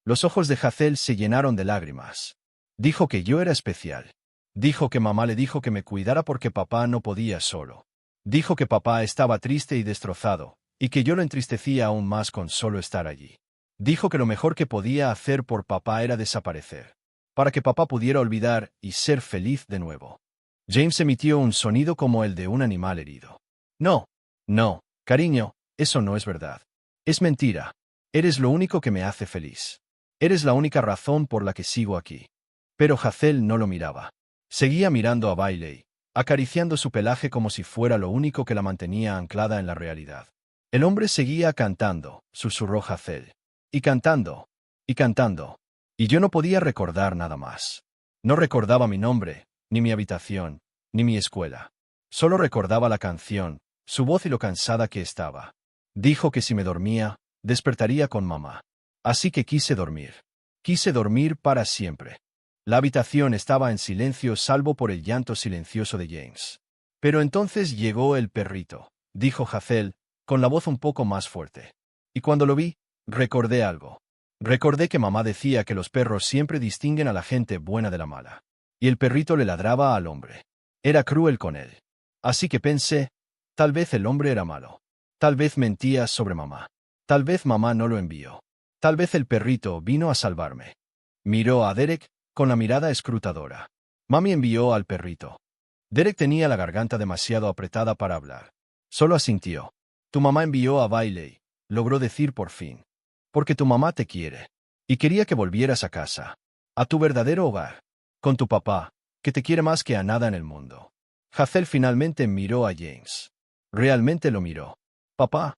Los ojos de Hazel se llenaron de lágrimas. Dijo que yo era especial. Dijo que mamá le dijo que me cuidara porque papá no podía solo. Dijo que papá estaba triste y destrozado, y que yo lo entristecía aún más con solo estar allí. Dijo que lo mejor que podía hacer por papá era desaparecer, para que papá pudiera olvidar y ser feliz de nuevo. James emitió un sonido como el de un animal herido. No, cariño, eso no es verdad. Es mentira. Eres lo único que me hace feliz. Eres la única razón por la que sigo aquí. Pero Hazel no lo miraba. Seguía mirando a Bailey, acariciando su pelaje como si fuera lo único que la mantenía anclada en la realidad. El hombre seguía cantando, susurró Hazel. Y cantando. Y cantando. Y yo no podía recordar nada más. No recordaba mi nombre, ni mi habitación, ni mi escuela. Solo recordaba la canción, su voz y lo cansada que estaba. Dijo que si me dormía, despertaría con mamá. Así que quise dormir. Quise dormir para siempre. La habitación estaba en silencio salvo por el llanto silencioso de James. Pero entonces llegó el perrito, dijo Hazel, con la voz un poco más fuerte. Y cuando lo vi, recordé algo. Recordé que mamá decía que los perros siempre distinguen a la gente buena de la mala. Y el perrito le ladraba al hombre. Era cruel con él. Así que pensé, tal vez el hombre era malo. Tal vez mentía sobre mamá. Tal vez mamá no lo envió. Tal vez el perrito vino a salvarme. Miró a Derek con la mirada escrutadora. Mami envió al perrito. Derek tenía la garganta demasiado apretada para hablar. Solo asintió. Tu mamá envió a Bailey, logró decir por fin. Porque tu mamá te quiere. Y quería que volvieras a casa. A tu verdadero hogar. Con tu papá, que te quiere más que a nada en el mundo. Hazel finalmente miró a James. Realmente lo miró. Papá.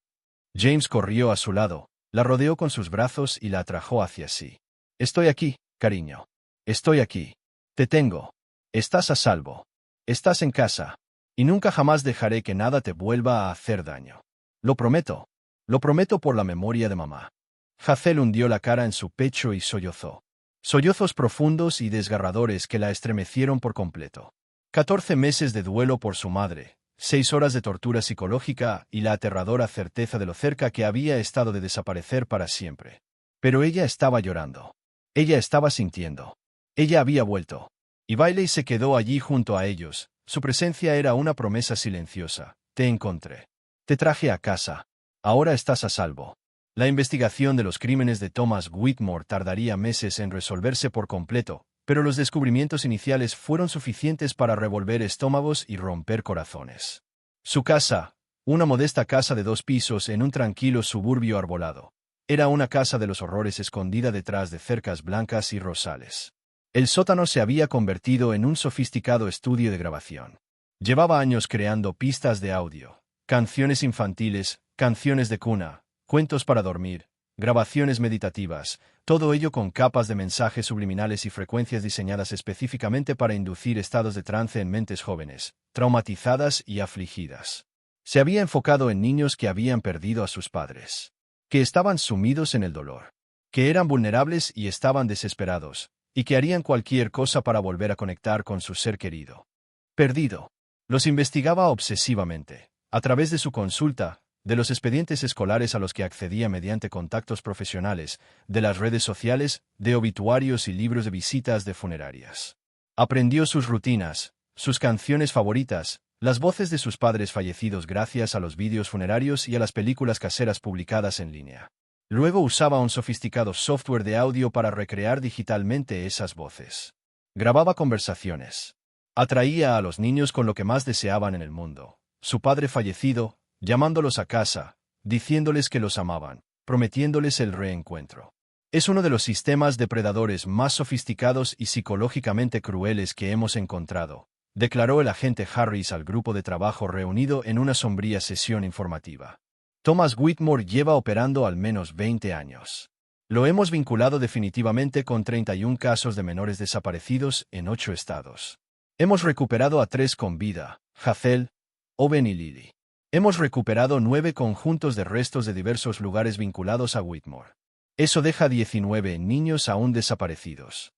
James corrió a su lado, la rodeó con sus brazos y la atrajo hacia sí. Estoy aquí, cariño. Estoy aquí. Te tengo. Estás a salvo. Estás en casa. Y nunca jamás dejaré que nada te vuelva a hacer daño. Lo prometo. Lo prometo por la memoria de mamá. Hazel hundió la cara en su pecho y sollozó. Sollozos profundos y desgarradores que la estremecieron por completo. 14 meses de duelo por su madre, 6 horas de tortura psicológica y la aterradora certeza de lo cerca que había estado de desaparecer para siempre. Pero ella estaba llorando. Ella estaba sintiendo. Ella había vuelto. Y Bailey se quedó allí junto a ellos. Su presencia era una promesa silenciosa. Te encontré. Te traje a casa. Ahora estás a salvo. La investigación de los crímenes de Thomas Whitmore tardaría meses en resolverse por completo, pero los descubrimientos iniciales fueron suficientes para revolver estómagos y romper corazones. Su casa, una modesta casa de 2 pisos en un tranquilo suburbio arbolado, era una casa de los horrores escondida detrás de cercas blancas y rosales. El sótano se había convertido en un sofisticado estudio de grabación. Llevaba años creando pistas de audio, canciones infantiles, canciones de cuna, cuentos para dormir, grabaciones meditativas, todo ello con capas de mensajes subliminales y frecuencias diseñadas específicamente para inducir estados de trance en mentes jóvenes, traumatizadas y afligidas. Se había enfocado en niños que habían perdido a sus padres, que estaban sumidos en el dolor, que eran vulnerables y estaban desesperados, y que harían cualquier cosa para volver a conectar con su ser querido. Perdido. Los investigaba obsesivamente, a través de su consulta, de los expedientes escolares a los que accedía mediante contactos profesionales, de las redes sociales, de obituarios y libros de visitas de funerarias. Aprendió sus rutinas, sus canciones favoritas, las voces de sus padres fallecidos gracias a los vídeos funerarios y a las películas caseras publicadas en línea. Luego usaba un sofisticado software de audio para recrear digitalmente esas voces. Grababa conversaciones. Atraía a los niños con lo que más deseaban en el mundo, su padre fallecido, llamándolos a casa, diciéndoles que los amaban, prometiéndoles el reencuentro. Es uno de los sistemas depredadores más sofisticados y psicológicamente crueles que hemos encontrado, declaró el agente Harris al grupo de trabajo reunido en una sombría sesión informativa. Thomas Whitmore lleva operando al menos 20 años. Lo hemos vinculado definitivamente con 31 casos de menores desaparecidos en 8 estados. Hemos recuperado a 3 con vida, Hazel, Owen y Lily. Hemos recuperado 9 conjuntos de restos de diversos lugares vinculados a Whitmore. Eso deja 19 niños aún desaparecidos.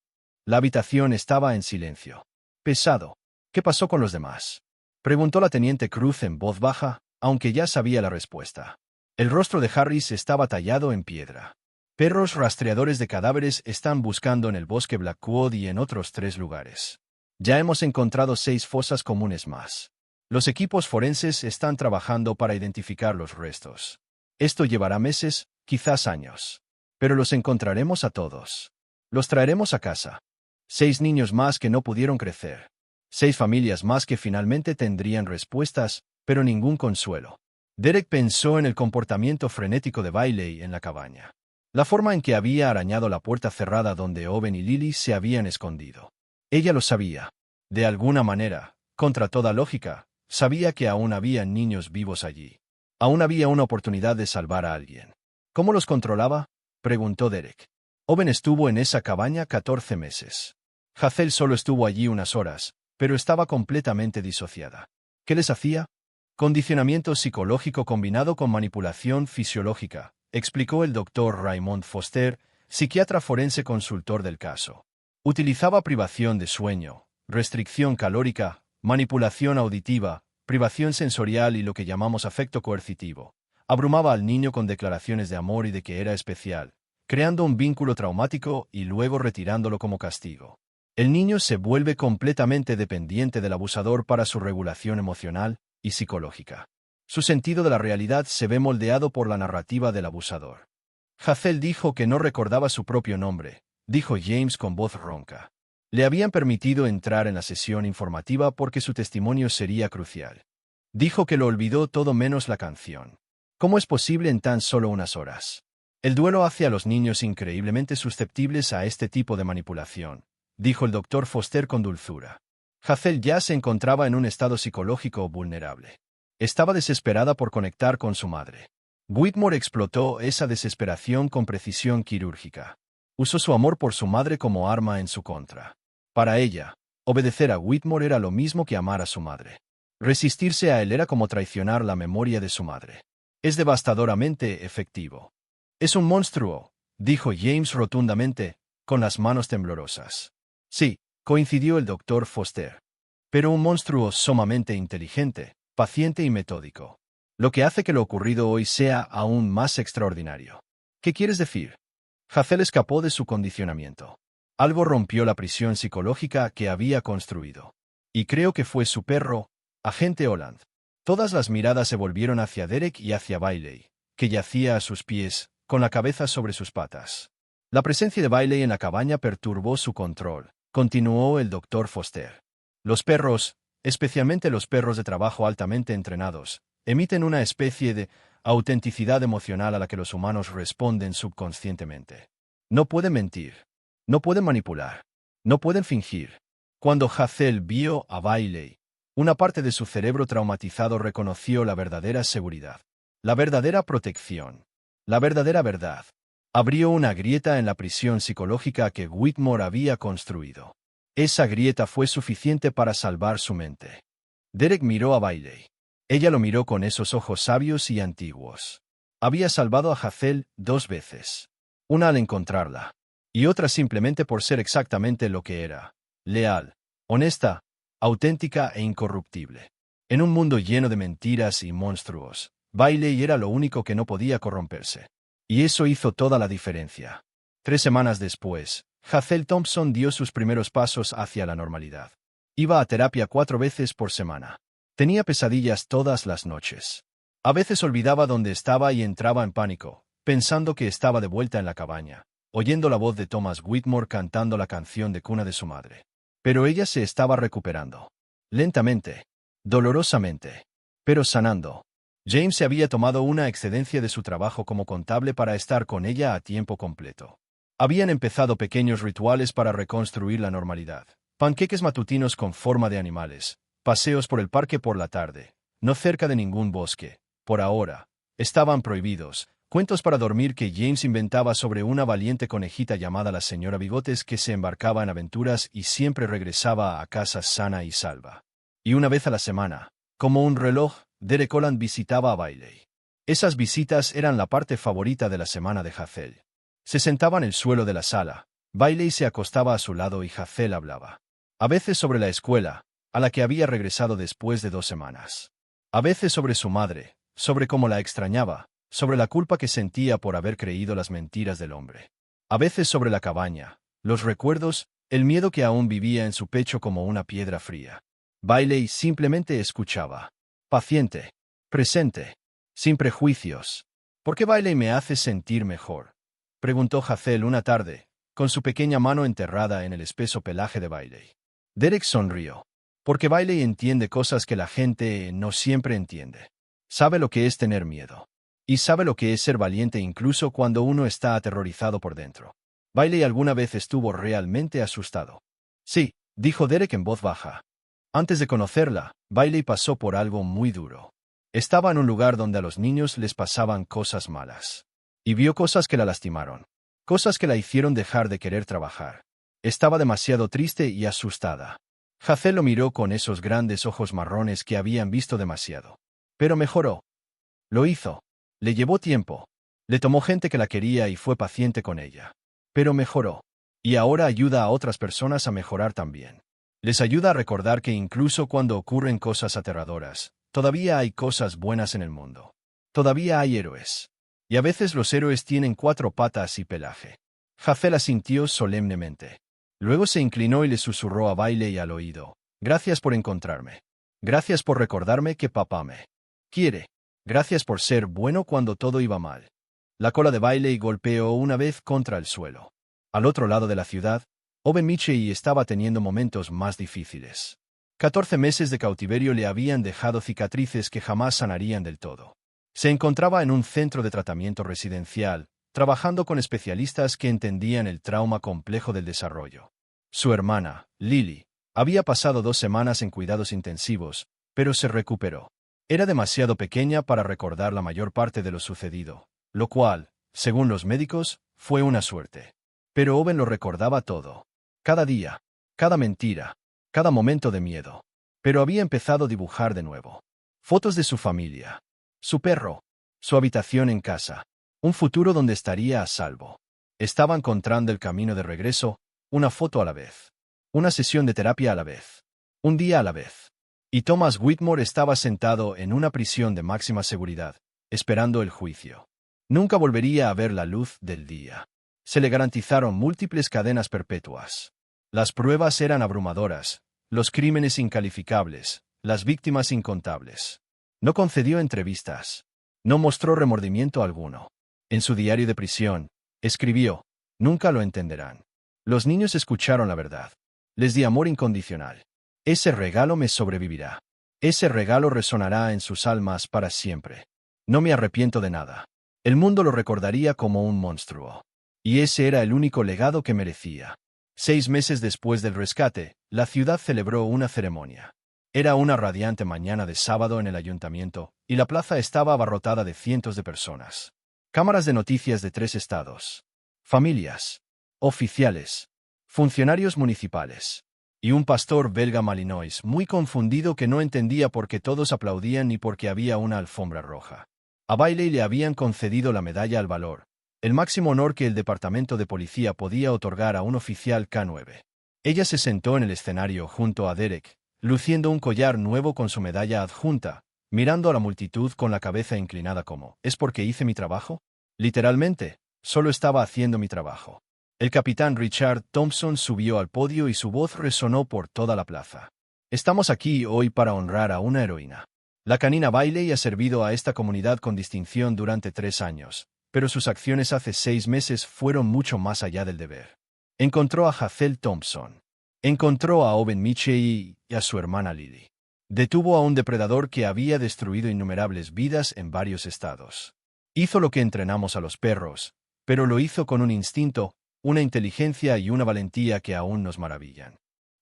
La habitación estaba en silencio. Pesado. ¿Qué pasó con los demás? Preguntó la teniente Cruz en voz baja, aunque ya sabía la respuesta. El rostro de Harris estaba tallado en piedra. Perros rastreadores de cadáveres están buscando en el bosque Blackwood y en otros 3 lugares. Ya hemos encontrado 6 fosas comunes más. Los equipos forenses están trabajando para identificar los restos. Esto llevará meses, quizás años. Pero los encontraremos a todos. Los traeremos a casa. 6 niños más que no pudieron crecer. 6 familias más que finalmente tendrían respuestas, pero ningún consuelo. Derek pensó en el comportamiento frenético de Bailey en la cabaña. La forma en que había arañado la puerta cerrada donde Owen y Lily se habían escondido. Ella lo sabía. De alguna manera, contra toda lógica, sabía que aún había niños vivos allí. Aún había una oportunidad de salvar a alguien. ¿Cómo los controlaba?, preguntó Derek. Owen estuvo en esa cabaña 14 meses. Hazel solo estuvo allí unas horas, pero estaba completamente disociada. ¿Qué les hacía? Condicionamiento psicológico combinado con manipulación fisiológica, explicó el doctor Raymond Foster, psiquiatra forense consultor del caso. Utilizaba privación de sueño, restricción calórica, manipulación auditiva, privación sensorial y lo que llamamos afecto coercitivo. Abrumaba al niño con declaraciones de amor y de que era especial, creando un vínculo traumático y luego retirándolo como castigo. El niño se vuelve completamente dependiente del abusador para su regulación emocional y psicológica. Su sentido de la realidad se ve moldeado por la narrativa del abusador. Hazel dijo que no recordaba su propio nombre, dijo James con voz ronca. Le habían permitido entrar en la sesión informativa porque su testimonio sería crucial. Dijo que lo olvidó todo menos la canción. ¿Cómo es posible en tan solo unas horas? El duelo hace a los niños increíblemente susceptibles a este tipo de manipulación, dijo el doctor Foster con dulzura. Hazel ya se encontraba en un estado psicológico vulnerable. Estaba desesperada por conectar con su madre. Whitmore explotó esa desesperación con precisión quirúrgica. Usó su amor por su madre como arma en su contra. Para ella, obedecer a Whitmore era lo mismo que amar a su madre. Resistirse a él era como traicionar la memoria de su madre. Es devastadoramente efectivo. Es un monstruo, dijo James rotundamente, con las manos temblorosas. Sí, coincidió el doctor Foster. Pero un monstruo sumamente inteligente, paciente y metódico. Lo que hace que lo ocurrido hoy sea aún más extraordinario. ¿Qué quieres decir? Hazel escapó de su condicionamiento. Algo rompió la prisión psicológica que había construido. Y creo que fue su perro, agente Holland. Todas las miradas se volvieron hacia Derek y hacia Bailey, que yacía a sus pies, con la cabeza sobre sus patas. La presencia de Bailey en la cabaña perturbó su control, continuó el doctor Foster. Los perros, especialmente los perros de trabajo altamente entrenados, emiten una especie de autenticidad emocional a la que los humanos responden subconscientemente. No pueden mentir. No pueden manipular. No pueden fingir. Cuando Hazel vio a Bailey, una parte de su cerebro traumatizado reconoció la verdadera seguridad, la verdadera protección, la verdadera verdad. Abrió una grieta en la prisión psicológica que Whitmore había construido. Esa grieta fue suficiente para salvar su mente. Derek miró a Bailey. Ella lo miró con esos ojos sabios y antiguos. Había salvado a Hazel 2 veces. Una al encontrarla, y otra simplemente por ser exactamente lo que era: leal, honesta, auténtica e incorruptible. En un mundo lleno de mentiras y monstruos, Bailey era lo único que no podía corromperse. Y eso hizo toda la diferencia. 3 semanas después, Hazel Thompson dio sus primeros pasos hacia la normalidad. Iba a terapia 4 veces por semana. Tenía pesadillas todas las noches. A veces olvidaba dónde estaba y entraba en pánico, pensando que estaba de vuelta en la cabaña, oyendo la voz de Thomas Whitmore cantando la canción de cuna de su madre. Pero ella se estaba recuperando. Lentamente. Dolorosamente. Pero sanando. James se había tomado una excedencia de su trabajo como contable para estar con ella a tiempo completo. Habían empezado pequeños rituales para reconstruir la normalidad. Panqueques matutinos con forma de animales. Paseos por el parque por la tarde. No cerca de ningún bosque. Por ahora. Estaban prohibidos. Cuentos para dormir que James inventaba sobre una valiente conejita llamada la señora Bigotes que se embarcaba en aventuras y siempre regresaba a casa sana y salva. Y una vez a la semana, como un reloj, Derek Holland visitaba a Bailey. Esas visitas eran la parte favorita de la semana de Hazel. Se sentaba en el suelo de la sala. Bailey se acostaba a su lado y Hazel hablaba. A veces sobre la escuela, a la que había regresado después de 2 semanas. A veces sobre su madre, sobre cómo la extrañaba, sobre la culpa que sentía por haber creído las mentiras del hombre. A veces sobre la cabaña, los recuerdos, el miedo que aún vivía en su pecho como una piedra fría. Bailey simplemente escuchaba. Paciente. Presente. Sin prejuicios. ¿Por qué Bailey me hace sentir mejor?, preguntó Hazel una tarde, con su pequeña mano enterrada en el espeso pelaje de Bailey. Derek sonrió. Porque Bailey entiende cosas que la gente no siempre entiende. Sabe lo que es tener miedo. Y sabe lo que es ser valiente incluso cuando uno está aterrorizado por dentro. Bailey alguna vez estuvo realmente asustado. Sí, dijo Derek en voz baja. Antes de conocerla, Bailey pasó por algo muy duro. Estaba en un lugar donde a los niños les pasaban cosas malas. Y vio cosas que la lastimaron. Cosas que la hicieron dejar de querer trabajar. Estaba demasiado triste y asustada. Hazel lo miró con esos grandes ojos marrones que habían visto demasiado. Pero mejoró. Lo hizo. Le llevó tiempo. Le tomó gente que la quería y fue paciente con ella. Pero mejoró. Y ahora ayuda a otras personas a mejorar también. Les ayuda a recordar que incluso cuando ocurren cosas aterradoras, todavía hay cosas buenas en el mundo. Todavía hay héroes. Y a veces los héroes tienen 4 patas y pelaje. Hazel asintió solemnemente. Luego se inclinó y le susurró a Bailey al oído. Gracias por encontrarme. Gracias por recordarme que papá me quiere. Gracias por ser bueno cuando todo iba mal. La cola de Bailey golpeó una vez contra el suelo. Al otro lado de la ciudad, Owen Michey estaba teniendo momentos más difíciles. 14 meses de cautiverio le habían dejado cicatrices que jamás sanarían del todo. Se encontraba en un centro de tratamiento residencial, trabajando con especialistas que entendían el trauma complejo del desarrollo. Su hermana, Lily, había pasado 2 semanas en cuidados intensivos, pero se recuperó. Era demasiado pequeña para recordar la mayor parte de lo sucedido, lo cual, según los médicos, fue una suerte. Pero Owen lo recordaba todo. Cada día, cada mentira, cada momento de miedo. Pero había empezado a dibujar de nuevo. Fotos de su familia, su perro, su habitación en casa, un futuro donde estaría a salvo. Estaba encontrando el camino de regreso, una foto a la vez. Una sesión de terapia a la vez. Un día a la vez. Y Thomas Whitmore estaba sentado en una prisión de máxima seguridad, esperando el juicio. Nunca volvería a ver la luz del día. Se le garantizaron múltiples cadenas perpetuas. Las pruebas eran abrumadoras, los crímenes incalificables, las víctimas incontables. No concedió entrevistas. No mostró remordimiento alguno. En su diario de prisión, escribió, nunca lo entenderán. Los niños escucharon la verdad. Les di amor incondicional. Ese regalo me sobrevivirá. Ese regalo resonará en sus almas para siempre. No me arrepiento de nada. El mundo lo recordaría como un monstruo. Y ese era el único legado que merecía. 6 meses después del rescate, la ciudad celebró una ceremonia. Era una radiante mañana de sábado en el ayuntamiento, y la plaza estaba abarrotada de cientos de personas. Cámaras de noticias de 3 estados. Familias. Oficiales. Funcionarios municipales. Y un pastor belga malinois muy confundido que no entendía por qué todos aplaudían ni por qué había una alfombra roja. A Bailey le habían concedido la medalla al valor, el máximo honor que el departamento de policía podía otorgar a un oficial K9. Ella se sentó en el escenario junto a Derek, luciendo un collar nuevo con su medalla adjunta, mirando a la multitud con la cabeza inclinada como, ¿es porque hice mi trabajo? Literalmente, solo estaba haciendo mi trabajo. El capitán Richard Thompson subió al podio y su voz resonó por toda la plaza. Estamos aquí hoy para honrar a una heroína. La canina Bailey ha servido a esta comunidad con distinción durante 3 años, pero sus acciones hace 6 meses fueron mucho más allá del deber. Encontró a Hazel Thompson. Encontró a Owen Michey y a su hermana Lily. Detuvo a un depredador que había destruido innumerables vidas en varios estados. Hizo lo que entrenamos a los perros, pero lo hizo con un instinto, una inteligencia y una valentía que aún nos maravillan.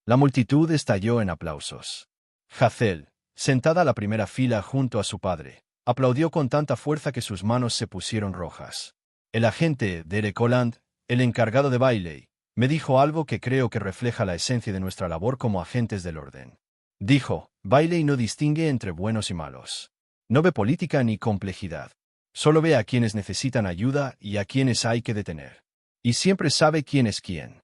La multitud estalló en aplausos. Hazel, sentada a la primera fila junto a su padre, aplaudió con tanta fuerza que sus manos se pusieron rojas. El agente, Derek Holland, el encargado de Bailey, me dijo algo que creo que refleja la esencia de nuestra labor como agentes del orden. Dijo, Bailey no distingue entre buenos y malos. No ve política ni complejidad. Solo ve a quienes necesitan ayuda y a quienes hay que detener. Y siempre sabe quién es quién.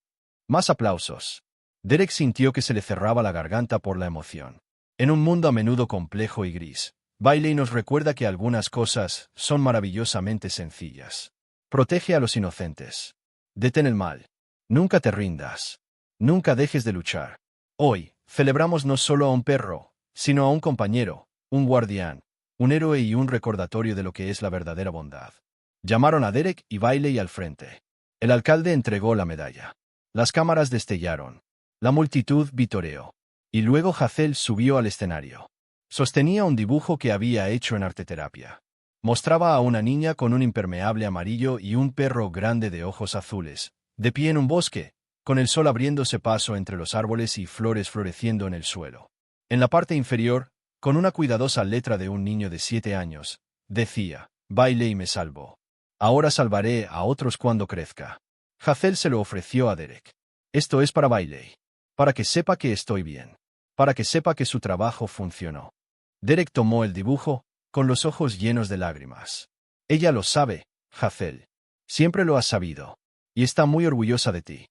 Más aplausos. Derek sintió que se le cerraba la garganta por la emoción. En un mundo a menudo complejo y gris, Bailey nos recuerda que algunas cosas son maravillosamente sencillas. Protege a los inocentes. Detén el mal. Nunca te rindas. Nunca dejes de luchar. Hoy, celebramos no solo a un perro, sino a un compañero, un guardián, un héroe y un recordatorio de lo que es la verdadera bondad. Llamaron a Derek y Bailey al frente. El alcalde entregó la medalla. Las cámaras destellaron. La multitud vitoreó. Y luego Hazel subió al escenario. Sostenía un dibujo que había hecho en arteterapia. Mostraba a una niña con un impermeable amarillo y un perro grande de ojos azules, de pie en un bosque, con el sol abriéndose paso entre los árboles y flores floreciendo en el suelo. En la parte inferior, con una cuidadosa letra de un niño de 7 años, decía, Bailey me salvó. Ahora salvaré a otros cuando crezca. Hazel se lo ofreció a Derek. Esto es para Bailey. Para que sepa que estoy bien. para que sepa que su trabajo funcionó. Derek tomó el dibujo, con los ojos llenos de lágrimas. Ella lo sabe, Hazel. Siempre lo has sabido. Y está muy orgullosa de ti.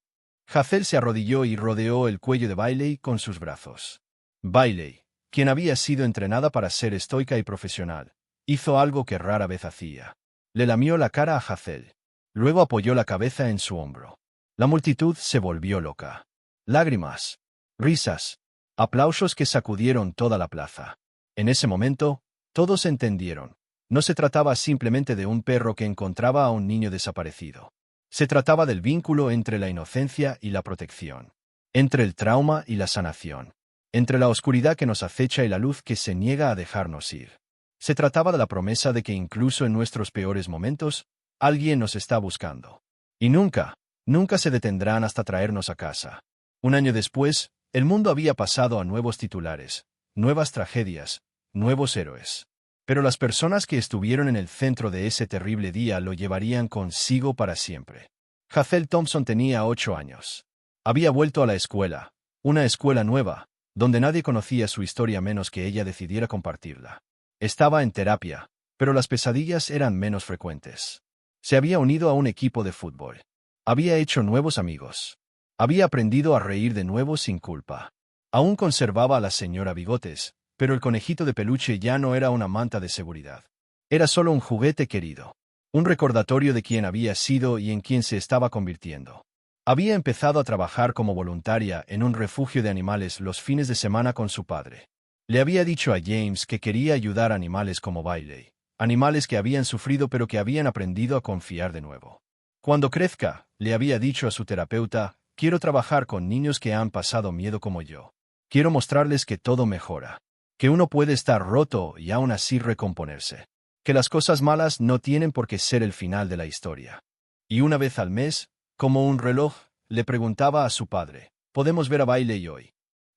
Hazel se arrodilló y rodeó el cuello de Bailey con sus brazos. Bailey, quien había sido entrenada para ser estoica y profesional, hizo algo que rara vez hacía. Le lamió la cara a Hazel. Luego apoyó la cabeza en su hombro. La multitud se volvió loca. Lágrimas, risas, aplausos que sacudieron toda la plaza. En ese momento, todos entendieron. No se trataba simplemente de un perro que encontraba a un niño desaparecido. Se trataba del vínculo entre la inocencia y la protección, entre el trauma y la sanación, entre la oscuridad que nos acecha y la luz que se niega a dejarnos ir. Se trataba de la promesa de que incluso en nuestros peores momentos, alguien nos está buscando. Y nunca se detendrán hasta traernos a casa. Un año después, el mundo había pasado a nuevos titulares, nuevas tragedias, nuevos héroes. Pero las personas que estuvieron en el centro de ese terrible día lo llevarían consigo para siempre. Hazel Thompson tenía 8 años. Había vuelto a la escuela, una escuela nueva, donde nadie conocía su historia menos que ella decidiera compartirla. Estaba en terapia, pero las pesadillas eran menos frecuentes. Se había unido a un equipo de fútbol. Había hecho nuevos amigos. Había aprendido a reír de nuevo sin culpa. Aún conservaba a la señora Bigotes, pero el conejito de peluche ya no era una manta de seguridad. Era solo un juguete querido. Un recordatorio de quién había sido y en quién se estaba convirtiendo. Había empezado a trabajar como voluntaria en un refugio de animales los fines de semana con su padre. Le había dicho a James que quería ayudar a animales como Bailey, animales que habían sufrido pero que habían aprendido a confiar de nuevo. Cuando crezca, le había dicho a su terapeuta, quiero trabajar con niños que han pasado miedo como yo. Quiero mostrarles que todo mejora. Que uno puede estar roto y aún así recomponerse. Que las cosas malas no tienen por qué ser el final de la historia. Y una vez al mes, como un reloj, le preguntaba a su padre, ¿podemos ver a Bailey hoy?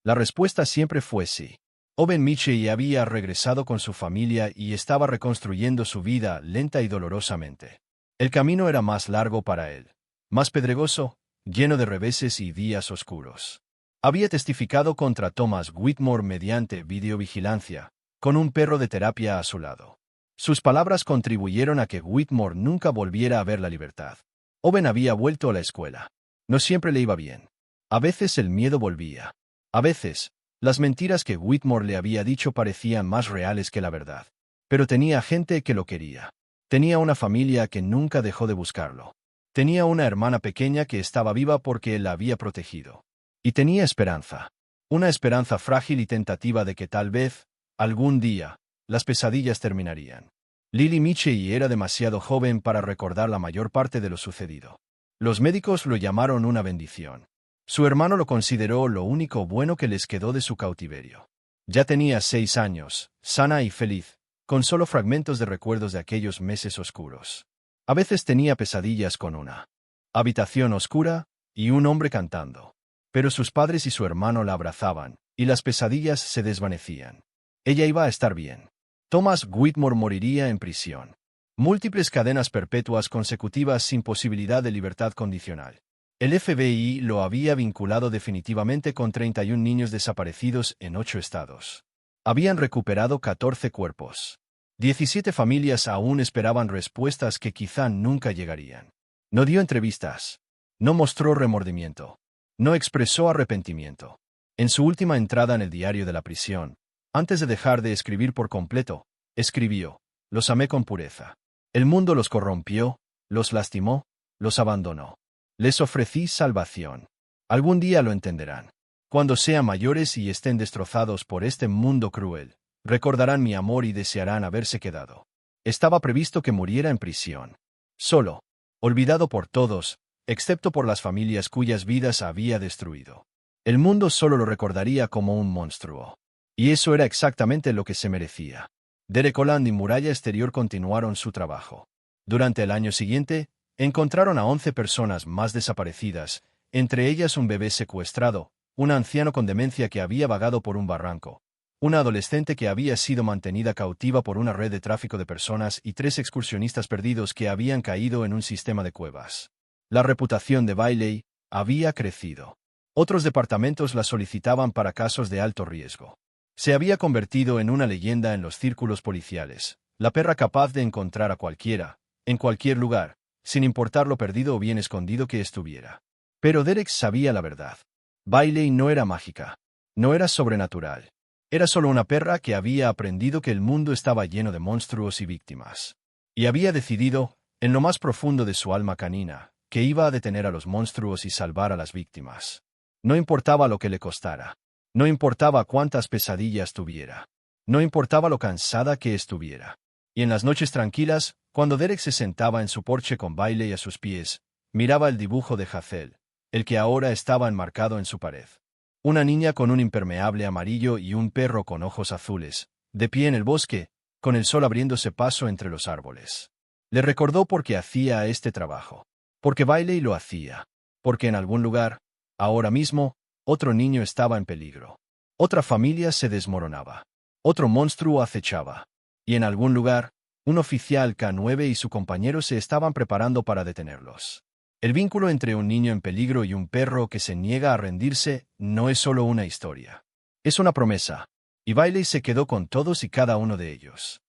La respuesta siempre fue sí. Owen Michie había regresado con su familia y estaba reconstruyendo su vida lenta y dolorosamente. El camino era más largo para él, más pedregoso, lleno de reveses y días oscuros. Había testificado contra Thomas Whitmore mediante videovigilancia, con un perro de terapia a su lado. Sus palabras contribuyeron a que Whitmore nunca volviera a ver la libertad. Owen había vuelto a la escuela. No siempre le iba bien. A veces el miedo volvía. A veces, las mentiras que Whitmore le había dicho parecían más reales que la verdad. Pero tenía gente que lo quería. Tenía una familia que nunca dejó de buscarlo. Tenía una hermana pequeña que estaba viva porque él la había protegido. Y tenía esperanza. Una esperanza frágil y tentativa de que tal vez, algún día, las pesadillas terminarían. Lily Michie era demasiado joven para recordar la mayor parte de lo sucedido. Los médicos lo llamaron una bendición. Su hermano lo consideró lo único bueno que les quedó de su cautiverio. Ya tenía 6 años, sana y feliz, con solo fragmentos de recuerdos de aquellos meses oscuros. A veces tenía pesadillas con una habitación oscura y un hombre cantando. Pero sus padres y su hermano la abrazaban, y las pesadillas se desvanecían. Ella iba a estar bien. Thomas Whitmore moriría en prisión. Múltiples cadenas perpetuas consecutivas sin posibilidad de libertad condicional. El FBI lo había vinculado definitivamente con 31 niños desaparecidos en 8 estados. Habían recuperado 14 cuerpos. 17 familias aún esperaban respuestas que quizá nunca llegarían. No dio entrevistas. No mostró remordimiento. No expresó arrepentimiento. En su última entrada en el diario de la prisión, antes de dejar de escribir por completo, escribió, los amé con pureza. El mundo los corrompió, los lastimó, los abandonó. Les ofrecí salvación. Algún día lo entenderán. Cuando sean mayores y estén destrozados por este mundo cruel, recordarán mi amor y desearán haberse quedado. Estaba previsto que muriera en prisión. Solo, olvidado por todos, excepto por las familias cuyas vidas había destruido. El mundo solo lo recordaría como un monstruo. Y eso era exactamente lo que se merecía. Derek Holland y Muralla Exterior continuaron su trabajo. Durante el año siguiente, encontraron a 11 personas más desaparecidas, entre ellas un bebé secuestrado, un anciano con demencia que había vagado por un barranco, una adolescente que había sido mantenida cautiva por una red de tráfico de personas y 3 excursionistas perdidos que habían caído en un sistema de cuevas. La reputación de Bailey había crecido. Otros departamentos la solicitaban para casos de alto riesgo. Se había convertido en una leyenda en los círculos policiales, la perra capaz de encontrar a cualquiera, en cualquier lugar, sin importar lo perdido o bien escondido que estuviera. Pero Derek sabía la verdad. Bailey no era mágica. No era sobrenatural. Era solo una perra que había aprendido que el mundo estaba lleno de monstruos y víctimas. Y había decidido, en lo más profundo de su alma canina, que iba a detener a los monstruos y salvar a las víctimas. No importaba lo que le costara. No importaba cuántas pesadillas tuviera. No importaba lo cansada que estuviera. Y en las noches tranquilas, cuando Derek se sentaba en su porche con Bailey a sus pies, miraba el dibujo de Hazel, el que ahora estaba enmarcado en su pared. Una niña con un impermeable amarillo y un perro con ojos azules, de pie en el bosque, con el sol abriéndose paso entre los árboles. Le recordó por qué hacía este trabajo. Porque Bailey lo hacía. Porque en algún lugar, ahora mismo, otro niño estaba en peligro. Otra familia se desmoronaba. Otro monstruo acechaba. Y en algún lugar, un oficial K9 y su compañero se estaban preparando para detenerlos. El vínculo entre un niño en peligro y un perro que se niega a rendirse no es solo una historia. Es una promesa. Y Bailey se quedó con todos y cada uno de ellos.